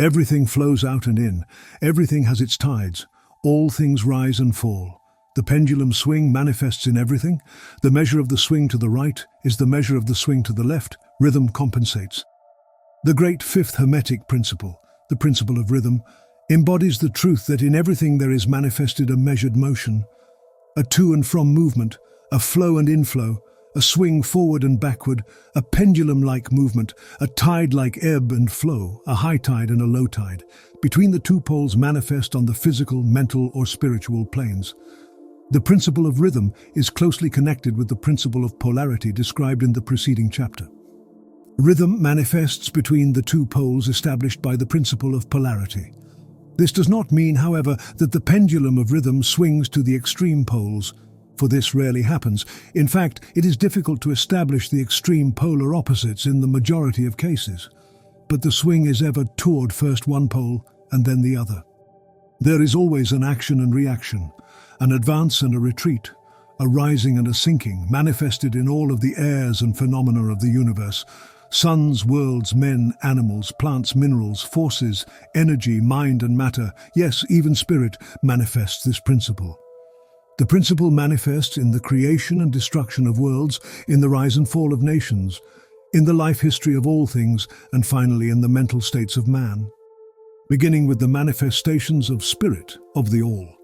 Everything flows out and in. Everything has its tides. All things rise and fall. The pendulum swing manifests in everything. The measure of the swing to the right is the measure of the swing to the left. Rhythm compensates. The great fifth Hermetic principle, the principle of rhythm, embodies the truth that in everything there is manifested a measured motion, a to and from movement, a flow and inflow, a swing forward and backward, a pendulum-like movement, a tide-like ebb and flow, a high tide and a low tide, between the two poles manifest on the physical, mental, or spiritual planes. The principle of rhythm is closely connected with the principle of polarity described in the preceding chapter. Rhythm manifests between the two poles established by the principle of polarity. This does not mean, however, that the pendulum of rhythm swings to the extreme poles, for this rarely happens. In fact, it is difficult to establish the extreme polar opposites in the majority of cases. But the swing is ever toward first one pole and then the other. There is always an action and reaction, an advance and a retreat, a rising and a sinking, manifested in all of the airs and phenomena of the universe. Suns, worlds, men, animals, plants, minerals, forces, energy, mind and matter, yes, even spirit, manifests this principle. The principle manifests in the creation and destruction of worlds, in the rise and fall of nations, in the life history of all things, and finally in the mental states of man. Beginning with the manifestations of spirit, of the all.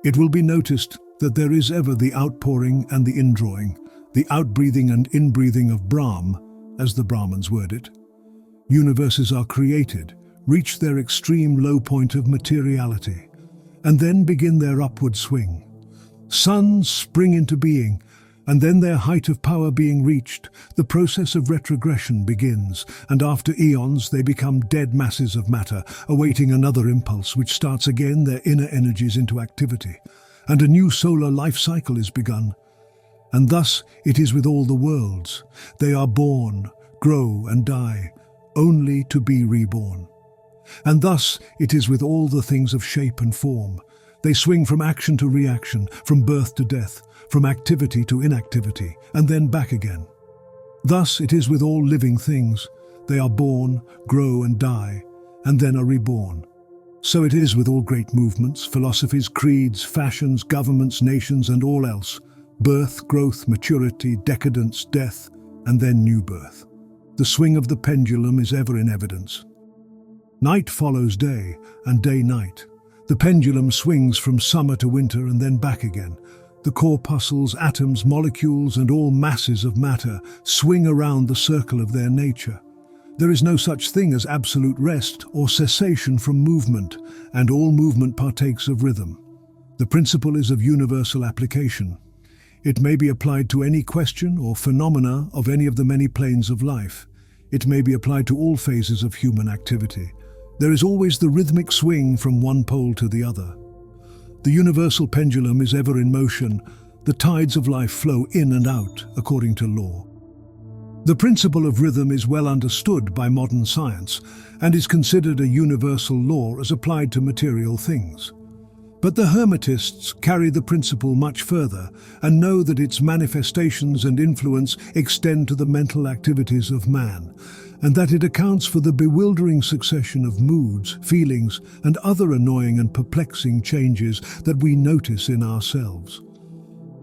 It will be noticed that there is ever the outpouring and the indrawing, the outbreathing and inbreathing of Brahm, as the Brahmins word it. Universes are created, reach their extreme low point of materiality, and then begin their upward swing. Suns spring into being, and then their height of power being reached, the process of retrogression begins, and after eons they become dead masses of matter, awaiting another impulse which starts again their inner energies into activity, and a new solar life cycle is begun. And thus it is with all the worlds. They are born, grow and die, only to be reborn. And thus it is with all the things of shape and form. They swing from action to reaction, from birth to death, from activity to inactivity, and then back again. Thus it is with all living things. They are born, grow and die, and then are reborn. So it is with all great movements, philosophies, creeds, fashions, governments, nations, and all else. Birth, growth, maturity, decadence, death, and then new birth. The swing of the pendulum is ever in evidence. Night follows day, and day night. The pendulum swings from summer to winter and then back again. The corpuscles, atoms, molecules, and all masses of matter swing around the circle of their nature. There is no such thing as absolute rest or cessation from movement, and all movement partakes of rhythm. The principle is of universal application. It may be applied to any question or phenomena of any of the many planes of life. It may be applied to all phases of human activity. There is always the rhythmic swing from one pole to the other. The universal pendulum is ever in motion. The tides of life flow in and out according to law. The principle of rhythm is well understood by modern science and is considered a universal law as applied to material things. But the Hermetists carry the principle much further and know that its manifestations and influence extend to the mental activities of man, and that it accounts for the bewildering succession of moods, feelings, and other annoying and perplexing changes that we notice in ourselves.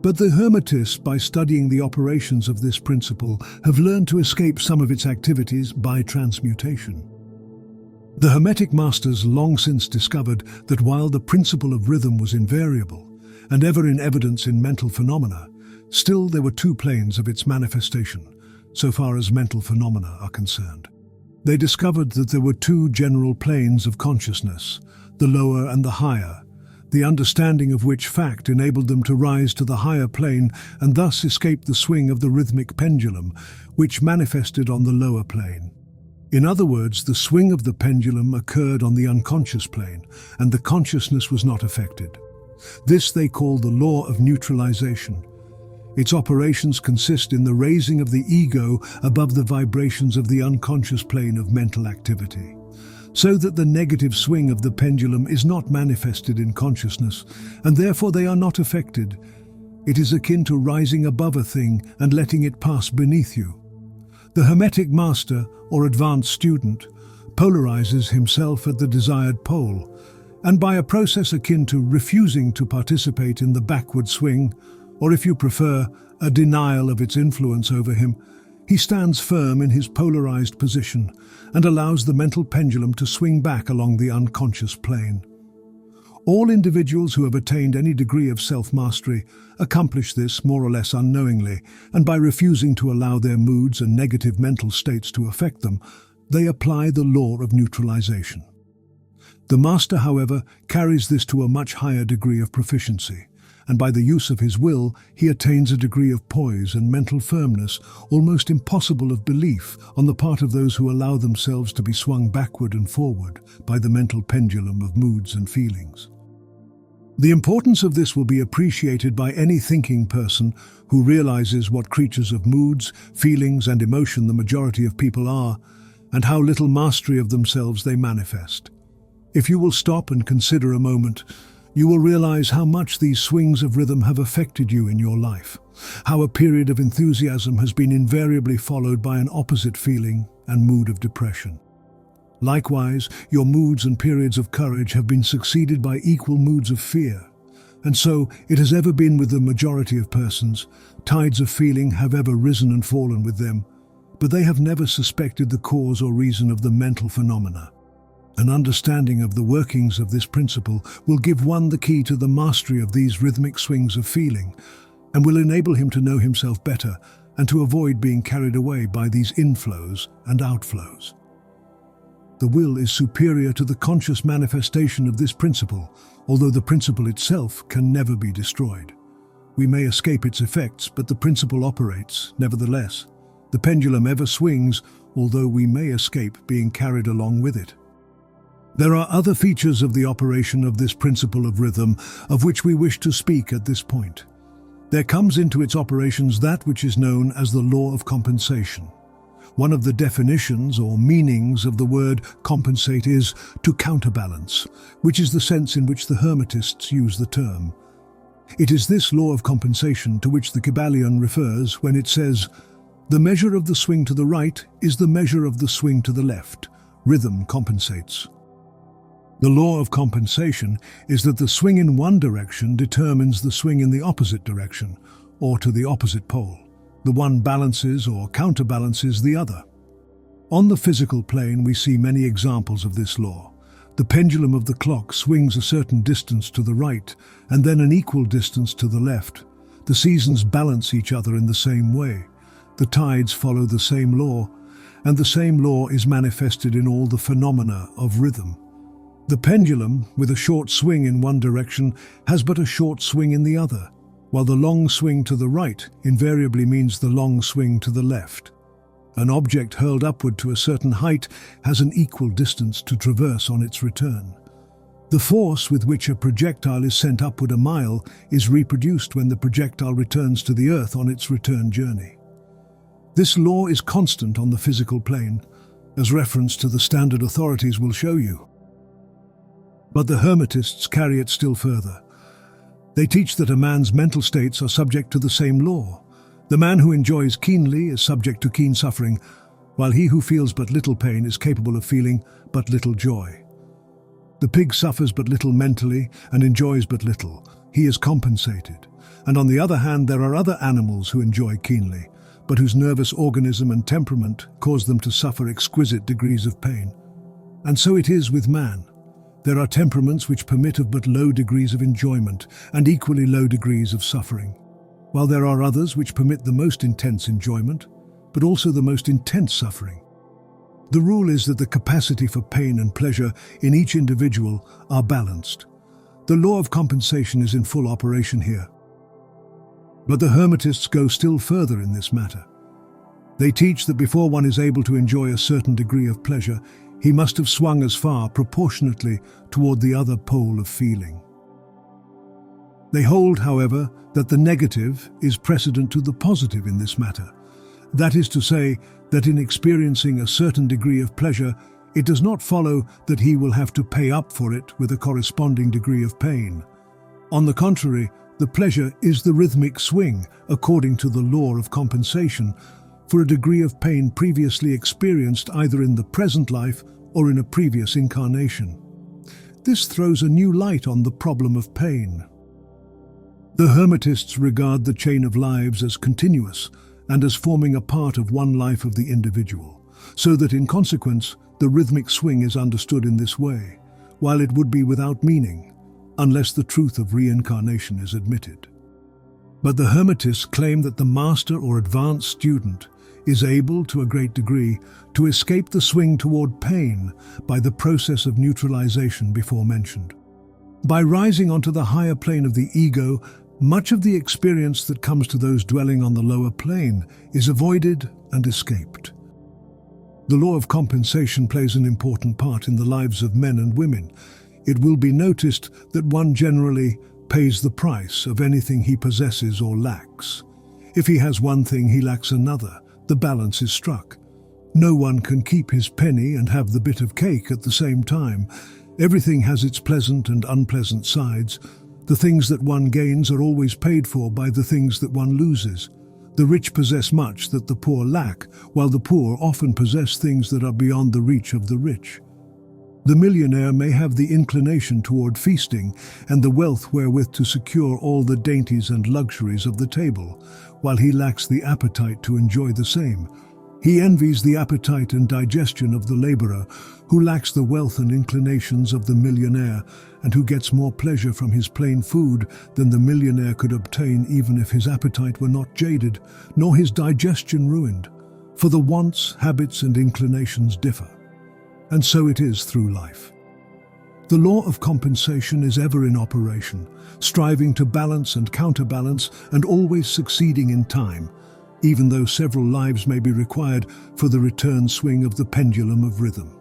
But the Hermetists, by studying the operations of this principle, have learned to escape some of its activities by transmutation. The Hermetic masters long since discovered that while the principle of rhythm was invariable and ever in evidence in mental phenomena, still there were two planes of its manifestation, so far as mental phenomena are concerned. They discovered that there were two general planes of consciousness, the lower and the higher, the understanding of which fact enabled them to rise to the higher plane and thus escape the swing of the rhythmic pendulum, which manifested on the lower plane. In other words, the swing of the pendulum occurred on the unconscious plane, and the consciousness was not affected. This they call the law of neutralization. Its operations consist in the raising of the ego above the vibrations of the unconscious plane of mental activity, so that the negative swing of the pendulum is not manifested in consciousness, and therefore they are not affected. It is akin to rising above a thing and letting it pass beneath you. The Hermetic master, or advanced student, polarizes himself at the desired pole, and by a process akin to refusing to participate in the backward swing, or if you prefer, a denial of its influence over him, he stands firm in his polarized position and allows the mental pendulum to swing back along the unconscious plane. All individuals who have attained any degree of self-mastery accomplish this more or less unknowingly, and by refusing to allow their moods and negative mental states to affect them, they apply the law of neutralization. The master, however, carries this to a much higher degree of proficiency, and by the use of his will, he attains a degree of poise and mental firmness almost impossible of belief on the part of those who allow themselves to be swung backward and forward by the mental pendulum of moods and feelings. The importance of this will be appreciated by any thinking person who realizes what creatures of moods, feelings, and emotion the majority of people are, and how little mastery of themselves they manifest. If you will stop and consider a moment, you will realize how much these swings of rhythm have affected you in your life, how a period of enthusiasm has been invariably followed by an opposite feeling and mood of depression. Likewise, your moods and periods of courage have been succeeded by equal moods of fear. And so, it has ever been with the majority of persons. Tides of feeling have ever risen and fallen with them, but they have never suspected the cause or reason of the mental phenomena. An understanding of the workings of this principle will give one the key to the mastery of these rhythmic swings of feeling, and will enable him to know himself better and to avoid being carried away by these inflows and outflows. The will is superior to the conscious manifestation of this principle, although the principle itself can never be destroyed. We may escape its effects, but the principle operates, nevertheless. The pendulum ever swings, although we may escape being carried along with it. There are other features of the operation of this principle of rhythm of which we wish to speak at this point. There comes into its operations that which is known as the law of compensation. One of the definitions or meanings of the word compensate is to counterbalance, which is the sense in which the Hermetists use the term. It is this law of compensation to which the Kybalion refers when it says, "The measure of the swing to the right is the measure of the swing to the left. Rhythm compensates." The law of compensation is that the swing in one direction determines the swing in the opposite direction, or to the opposite pole. The one balances or counterbalances the other. On the physical plane, we see many examples of this law. The pendulum of the clock swings a certain distance to the right, and then an equal distance to the left. The seasons balance each other in the same way. The tides follow the same law, and the same law is manifested in all the phenomena of rhythm. The pendulum, with a short swing in one direction, has but a short swing in the other, while the long swing to the right invariably means the long swing to the left. An object hurled upward to a certain height has an equal distance to traverse on its return. The force with which a projectile is sent upward a mile is reproduced when the projectile returns to the earth on its return journey. This law is constant on the physical plane, as reference to the standard authorities will show you. But the Hermetists carry it still further. They teach that a man's mental states are subject to the same law. The man who enjoys keenly is subject to keen suffering, while he who feels but little pain is capable of feeling but little joy. The pig suffers but little mentally and enjoys but little. He is compensated. And on the other hand, there are other animals who enjoy keenly, but whose nervous organism and temperament cause them to suffer exquisite degrees of pain. And so it is with man. There are temperaments which permit of but low degrees of enjoyment and equally low degrees of suffering, while there are others which permit the most intense enjoyment, but also the most intense suffering. The rule is that the capacity for pain and pleasure in each individual are balanced. The law of compensation is in full operation here. But the Hermetists go still further in this matter. They teach that before one is able to enjoy a certain degree of pleasure, he must have swung as far proportionately toward the other pole of feeling. They hold, however, that the negative is precedent to the positive in this matter. That is to say, that in experiencing a certain degree of pleasure, it does not follow that he will have to pay up for it with a corresponding degree of pain. On the contrary, the pleasure is the rhythmic swing, according to the law of compensation, for a degree of pain previously experienced either in the present life or in a previous incarnation. This throws a new light on the problem of pain. The Hermetists regard the chain of lives as continuous and as forming a part of one life of the individual, so that in consequence, the rhythmic swing is understood in this way, while it would be without meaning, unless the truth of reincarnation is admitted. But the Hermetists claim that the master or advanced student is able, to a great degree, to escape the swing toward pain by the process of neutralization before mentioned. By rising onto the higher plane of the ego, much of the experience that comes to those dwelling on the lower plane is avoided and escaped. The law of compensation plays an important part in the lives of men and women. It will be noticed that one generally pays the price of anything he possesses or lacks. If he has one thing, he lacks another. The balance is struck. No one can keep his penny and have the bit of cake at the same time. Everything has its pleasant and unpleasant sides. The things that one gains are always paid for by the things that one loses. The rich possess much that the poor lack, while the poor often possess things that are beyond the reach of the rich. The millionaire may have the inclination toward feasting and the wealth wherewith to secure all the dainties and luxuries of the table, while he lacks the appetite to enjoy the same. He envies the appetite and digestion of the laborer, who lacks the wealth and inclinations of the millionaire, and who gets more pleasure from his plain food than the millionaire could obtain even if his appetite were not jaded, nor his digestion ruined. For the wants, habits, and inclinations differ. And so it is through life. The law of compensation is ever in operation, striving to balance and counterbalance and always succeeding in time, even though several lives may be required for the return swing of the pendulum of rhythm.